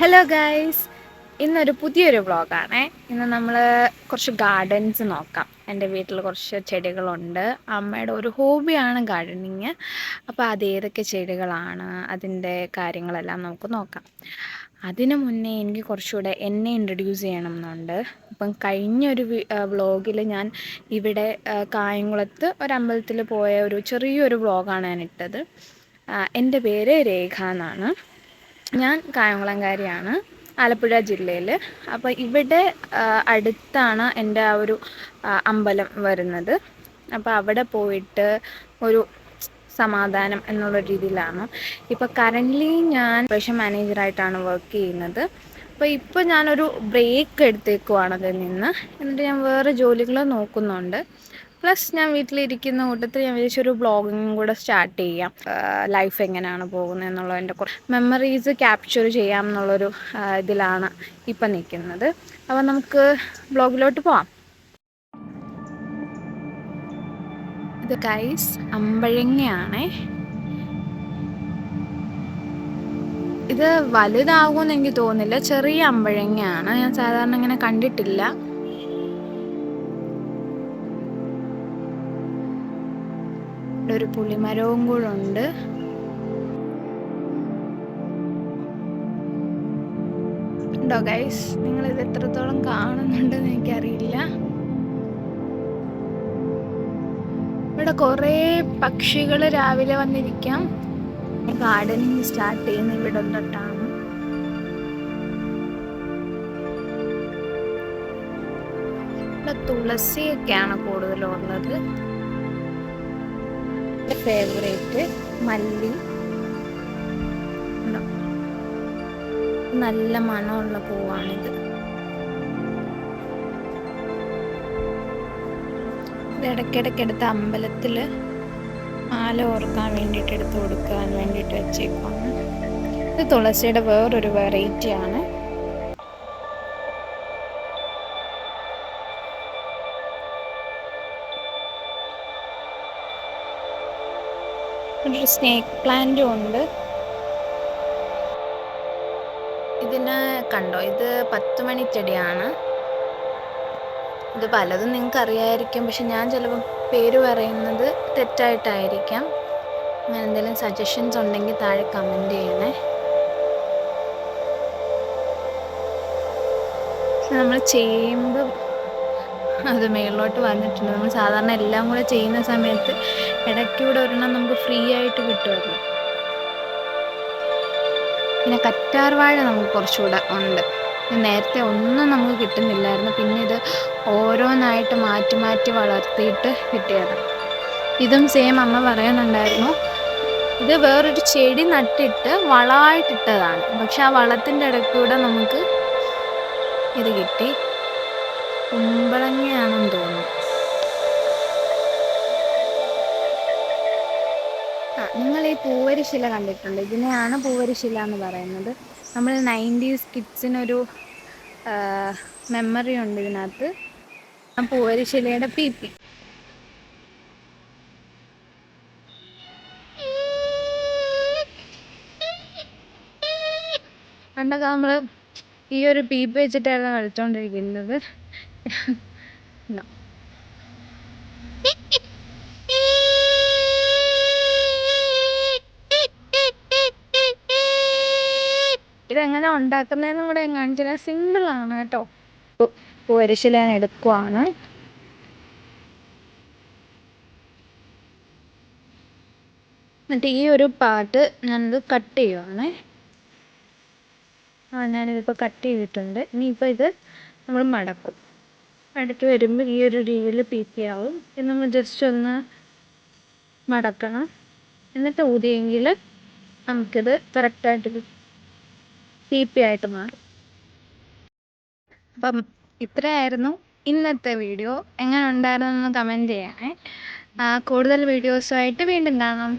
Hello guys, ഇന്നൊരു പുതിയൊരു വ്ളോഗാണേ. ഇന്ന് നമ്മൾ കുറച്ച് ഗാർഡൻസ് നോക്കാം. എൻ്റെ വീട്ടിൽ കുറച്ച് ചെടികളുണ്ട്. അമ്മയുടെ ഒരു ഹോബിയാണ് ഗാർഡനിങ്. അപ്പോൾ അതേതൊക്കെ ചെടികളാണ്, അതിൻ്റെ കാര്യങ്ങളെല്ലാം നമുക്ക് നോക്കാം. അതിനു മുന്നേ എനിക്ക് കുറച്ചുകൂടെ എന്നെ ഇൻട്രൊഡ്യൂസ് ചെയ്യണമെന്നുണ്ട്. അപ്പം കഴിഞ്ഞൊരു വ്ളോഗിൽ ഞാൻ ഇവിടെ കായംകുളത്ത് ഒരമ്പലത്തിൽ പോയ ഒരു ചെറിയൊരു വ്ളോഗാണ് ഞാൻ ഇട്ടത്. എൻ്റെ പേര് രേഖ എന്നാണ്. ഞാൻ കായംകുളംകാരിയാണ്, ആലപ്പുഴ ജില്ലയിൽ. അപ്പോൾ ഇവിടെ അടുത്താണ് എൻ്റെ ആ ഒരു അമ്പലം വരുന്നത്. അപ്പോൾ അവിടെ പോയിട്ട് ഒരു സമാധാനം എന്നുള്ള രീതിയിലാണ്. ഇപ്പോൾ കറൻ്റ്ലി ഞാൻ ഓപ്പറേഷൻ മാനേജറായിട്ടാണ് വർക്ക് ചെയ്യുന്നത്. അപ്പോൾ ഇപ്പോൾ ഞാനൊരു ബ്രേക്ക് എടുത്തേക്കുവാണ് അതിൽ നിന്ന്. എന്നിട്ട് ഞാൻ വേറെ ജോലികൾ നോക്കുന്നുണ്ട്. പ്ലസ് ഞാൻ വീട്ടിലിരിക്കുന്ന കൂട്ടത്തിൽ ഞാൻ വിചാരിച്ചൊരു ബ്ലോഗിങ്ങും കൂടെ സ്റ്റാർട്ട് ചെയ്യാം. ലൈഫ് എങ്ങനെയാണ് പോകുന്നത് എന്നുള്ളതിൻ്റെ കുറച്ച് മെമ്മറീസ് ക്യാപ്ചർ ചെയ്യാം എന്നുള്ളൊരു ഇതിലാണ് ഇപ്പം നിൽക്കുന്നത്. അപ്പോൾ നമുക്ക് ബ്ലോഗിലോട്ട് പോവാം. ഇത് ഗൈസ് അമ്പഴങ്ങയാണേ. ഇത് വലുതാകുമെന്ന് എനിക്ക് തോന്നുന്നില്ല, ചെറിയ അമ്പഴങ്ങയാണ്. ഞാൻ സാധാരണ ഇങ്ങനെ കണ്ടിട്ടില്ല. ഒരു പുളിമരവും കൂടെ ഉണ്ട്. ഉണ്ടോ ഗൈസ്? നിങ്ങളിത് എത്രത്തോളം കാണുന്നുണ്ടെന്ന് എനിക്കറിയില്ല. ഇവിടെ കുറേ പക്ഷികൾ രാവിലെ വന്നിരിക്കാം. ഗാർഡനിങ് സ്റ്റാർട്ട് ചെയ്യുന്ന ഇവിടെ തൊട്ടാണ്. ഇവിടെ തുളസിയൊക്കെയാണ് കൂടുതലും ഉള്ളത്. ഫേവറേറ്റ് മല്ലി, നല്ല മണമുള്ള പൂവാണിത്. ഇത് ഇടയ്ക്കിടയ്ക്ക് എടുത്ത് അമ്പലത്തിൽ മാല ഓർക്കാൻ വേണ്ടിയിട്ട് എടുത്ത് കൊടുക്കാൻ വേണ്ടിയിട്ട് വെച്ചേക്കാണ്. ഇത് തുളസിയുടെ വേറൊരു വെറൈറ്റിയാണ്. ഒരു സ്നേക്ക് പ്ലാന്റും ഉണ്ട്. ഇതിന് കണ്ടോ, ഇത് 10 മണി ചെടിയാണ്. ഇത് പലതും നിങ്ങൾക്ക് അറിയാമായിരിക്കും, പക്ഷെ ഞാൻ ചിലപ്പോൾ പേര് പറയുന്നത് തെറ്റായിട്ടായിരിക്കാം. അങ്ങനെ എന്തെങ്കിലും സജഷൻസ് ഉണ്ടെങ്കിൽ താഴെ കമൻറ്റ് ചെയ്യണേ. നമ്മൾ ചെയ്യുമ്പോൾ അത് മേളിലോട്ട് വന്നിട്ടുണ്ട്. നമ്മൾ സാധാരണ എല്ലാം കൂടെ ചെയ്യുന്ന സമയത്ത് ഇടയ്ക്കൂടെ ഒരെണ്ണം നമുക്ക് ഫ്രീ ആയിട്ട് കിട്ടുമല്ലോ. പിന്നെ കറ്റാർവാഴ നമുക്ക് കുറച്ചുകൂടെ ഉണ്ട്. നേരത്തെ ഒന്നും നമുക്ക് കിട്ടുന്നില്ലായിരുന്നു. പിന്നെ ഇത് ഓരോന്നായിട്ട് മാറ്റി മാറ്റി വളർത്തിയിട്ട് കിട്ടിയതാണ്. ഇതും സെയിം അമ്മ പറയുന്നുണ്ടായിരുന്നു, ഇത് വേറൊരു ചെടി നട്ടിട്ട് വളമായിട്ടിട്ടതാണ്. പക്ഷെ ആ വളത്തിൻ്റെ ഇടയ്ക്കൂടെ നമുക്ക് ഇത് കിട്ടി. കുമ്പളങ്ങയാണെന്ന് തോന്നുന്നു. നിങ്ങൾ ഈ പൂവരിശില കണ്ടിട്ടുണ്ട്? ഇതിനെയാണ് പൂവരിശില എന്ന് പറയുന്നത്. നമ്മൾ 90s കിഡ്സിനൊരു മെമ്മറി ഉണ്ട് ഇതിനകത്ത്. ആ പൂവരിശിലയുടെ പീപ്പി പണ്ടൊക്കെ നമ്മൾ ഈ ഒരു പീപ്പ് വെച്ചിട്ടാണ് കളിച്ചോണ്ടിരിക്കുന്നത്. ഇതെങ്ങനെ ഉണ്ടാക്കുന്നതെന്നും കൂടെ കാണിച്ചാൽ സിമ്പിളാണ് കേട്ടോ. പൂവരിശില ഞാൻ എടുക്കുവാണ്. എന്നിട്ട് ഈ ഒരു പാർട്ട് ഞാനിത് കട്ട് ചെയ്യുവാണേ. ഞാനിതിപ്പോൾ കട്ട് ചെയ്തിട്ടുണ്ട്. ഇനിയിപ്പോൾ ഇത് നമ്മൾ മടക്കും. മടക്കി വരുമ്പോൾ ഈ ഒരു രീതിയിൽ പീപ്പിയാവും. ഇത് നമ്മൾ ജസ്റ്റ് ഒന്ന് മടക്കണം. എന്നിട്ട് ഊതിയെങ്കിൽ നമുക്കിത് കറക്റ്റായിട്ട് പീപ്പി ആയിട്ട് മാറും. അപ്പം ഇത്രയായിരുന്നു ഇന്നത്തെ വീഡിയോ. എങ്ങനെ ഉണ്ടായിരുന്നെന്ന് കമൻറ്റ് ചെയ്യണേ. കൂടുതൽ വീഡിയോസുമായിട്ട് വീണ്ടും കാണാം.